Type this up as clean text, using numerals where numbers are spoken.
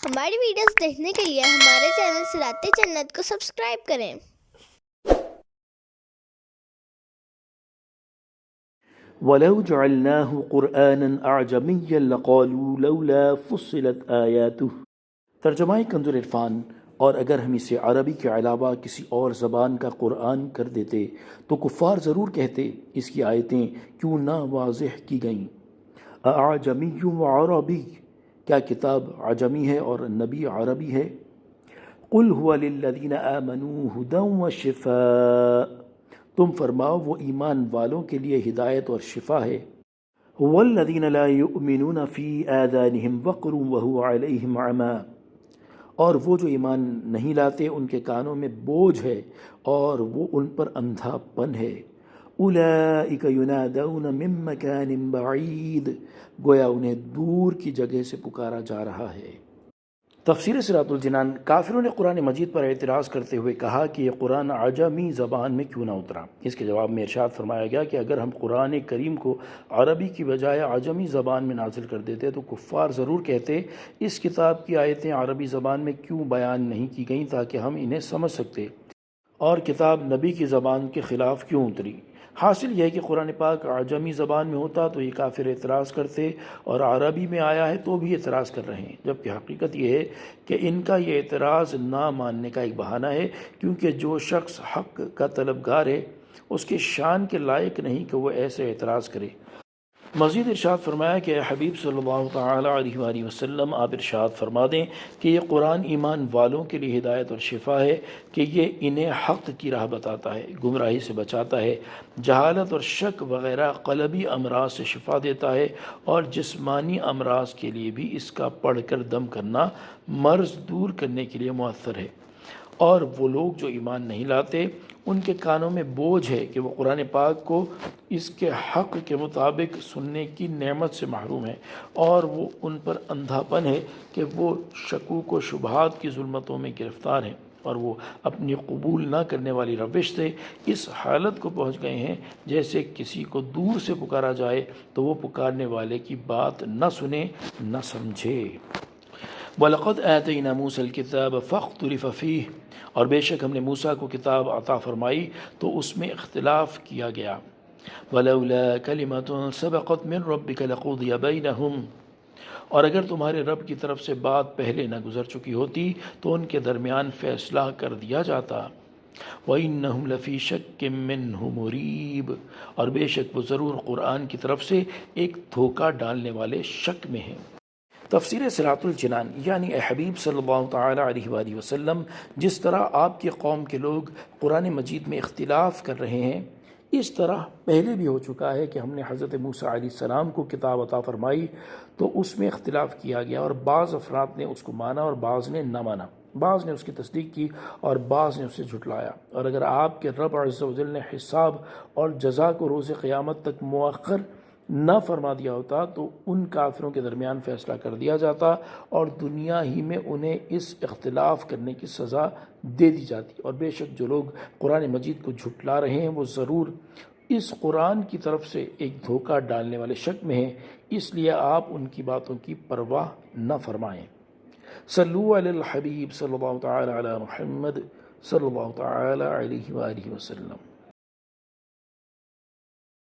ہماری ویڈیوز دیکھنے کے لیے ہمارے چینل صراط جنت کو سبسکرائب کریں۔ وَلَوْ جَعَلْنَاهُ قُرْآنًا أَعْجَمِيًّا لَقَالُوا لَوْلَا فُصِّلَتْ آيَاتُهُ۔ ترجمہ کنز العرفان۔ اور اگر ہم اسے عربی کے علاوہ کسی اور زبان کا قرآن کر دیتے تو کفار ضرور کہتے اس کی آیتیں کیوں نہ واضح کی گئیں۔ اَعْجَمِيٌّ وَعَرَبِيٌّ، کیا کتاب عجمی ہے اور نبی عربی ہے؟ قُلْ هُوَ لِلَّذِينَ آمَنُوا هُدًى وَشِفَاءٌ، تم فرماؤ وہ ایمان والوں کے لیے ہدایت اور شفا ہے۔ وَالَّذِينَ لَا يُؤْمِنُونَ فِي آذَانِهِمْ وَقْرٌ وَهُوَ عَلَيْهِمْ عَمًى، اور وہ جو ایمان نہیں لاتے ان کے کانوں میں بوجھ ہے اور وہ ان پر اندھا پن ہے۔ أُولَئِكَ يُنَادَوْنَ مِن مَّكَانٍ بَعِيدٍ، گویا انہیں دور کی جگہ سے پکارا جا رہا ہے۔ تفسیر صراط الجنان۔ کافروں نے قرآن مجید پر اعتراض کرتے ہوئے کہا کہ یہ قرآن عجمی زبان میں کیوں نہ اترا۔ اس کے جواب میں ارشاد فرمایا گیا کہ اگر ہم قرآن کریم کو عربی کی بجائے عجمی زبان میں نازل کر دیتے تو کفار ضرور کہتے اس کتاب کی آیتیں عربی زبان میں کیوں بیان نہیں کی گئیں تاکہ ہم انہیں سمجھ سکتے، اور کتاب نبی کی زبان کے خلاف کیوں اتری۔ حاصل یہ ہے کہ قرآن پاک عجمی زبان میں ہوتا تو یہ کافر اعتراض کرتے، اور عربی میں آیا ہے تو بھی اعتراض کر رہے ہیں، جبکہ حقیقت یہ ہے کہ ان کا یہ اعتراض نہ ماننے کا ایک بہانہ ہے، کیونکہ جو شخص حق کا طلبگار ہے اس کے شان کے لائق نہیں کہ وہ ایسے اعتراض کرے۔ مزید ارشاد فرمایا کہ اے حبیب صلی اللہ تعالیٰ علیہ وآلہ وسلم، آپ ارشاد فرما دیں کہ یہ قرآن ایمان والوں کے لیے ہدایت اور شفا ہے، کہ یہ انہیں حق کی راہ بتاتا ہے، گمراہی سے بچاتا ہے، جہالت اور شک وغیرہ قلبی امراض سے شفا دیتا ہے، اور جسمانی امراض کے لیے بھی اس کا پڑھ کر دم کرنا مرض دور کرنے کے لیے مؤثر ہے۔ اور وہ لوگ جو ایمان نہیں لاتے ان کے کانوں میں بوجھ ہے کہ وہ قرآن پاک کو اس کے حق کے مطابق سننے کی نعمت سے محروم ہیں، اور وہ ان پر اندھا پن ہے کہ وہ شکوک و شبہات کی ظلمتوں میں گرفتار ہیں، اور وہ اپنی قبول نہ کرنے والی روش سے اس حالت کو پہنچ گئے ہیں جیسے کسی کو دور سے پکارا جائے تو وہ پکارنے والے کی بات نہ سنے نہ سمجھے۔ وَلَقَدْ آتَيْنَا مُوسَى الْكِتَابَ فَاخْتُلِفَ فِيهِ، اور بے شک ہم نے موسیٰ کو کتاب عطا فرمائی تو اس میں اختلاف کیا گیا۔ وَلَوْلَا كَلِمَةٌ سَبَقَتْ مِن رَبِّكَ لَقُضِيَ بَيْنَهُمْ، اور اگر تمہارے رب کی طرف سے بات پہلے نہ گزر چکی ہوتی تو ان کے درمیان فیصلہ کر دیا جاتا۔ وَإِنَّهُمْ لَفِي شَكٍّ مِّنْهُ مُرِيبٍ، اور بے شک وہ ضرور قرآن کی طرف سے ایک دھوکہ ڈالنے والے شک میں ہیں۔ تفسیر صراط الجنان۔ یعنی اے حبیب صلی اللہ تعالیٰ علیہ وآلہ وسلم، جس طرح آپ کی قوم کے لوگ قرآن مجید میں اختلاف کر رہے ہیں، اس طرح پہلے بھی ہو چکا ہے کہ ہم نے حضرت موسیٰ علیہ السلام کو کتاب عطا فرمائی تو اس میں اختلاف کیا گیا، اور بعض افراد نے اس کو مانا اور بعض نے نہ مانا، بعض نے اس کی تصدیق کی اور بعض نے اسے جھٹلایا۔ اور اگر آپ کے رب عز و جل نے حساب اور جزا کو روز قیامت تک مؤخر نہ فرما دیا ہوتا تو ان کافروں کے درمیان فیصلہ کر دیا جاتا، اور دنیا ہی میں انہیں اس اختلاف کرنے کی سزا دے دی جاتی۔ اور بے شک جو لوگ قرآن مجید کو جھٹلا رہے ہیں وہ ضرور اس قرآن کی طرف سے ایک دھوکہ ڈالنے والے شک میں ہیں، اس لیے آپ ان کی باتوں کی پرواہ نہ فرمائیں۔ صلو علی الحبیب صلی اللہ تعالی علی محمد صلی اللہ تعالی علیہ وآلہ وسلم۔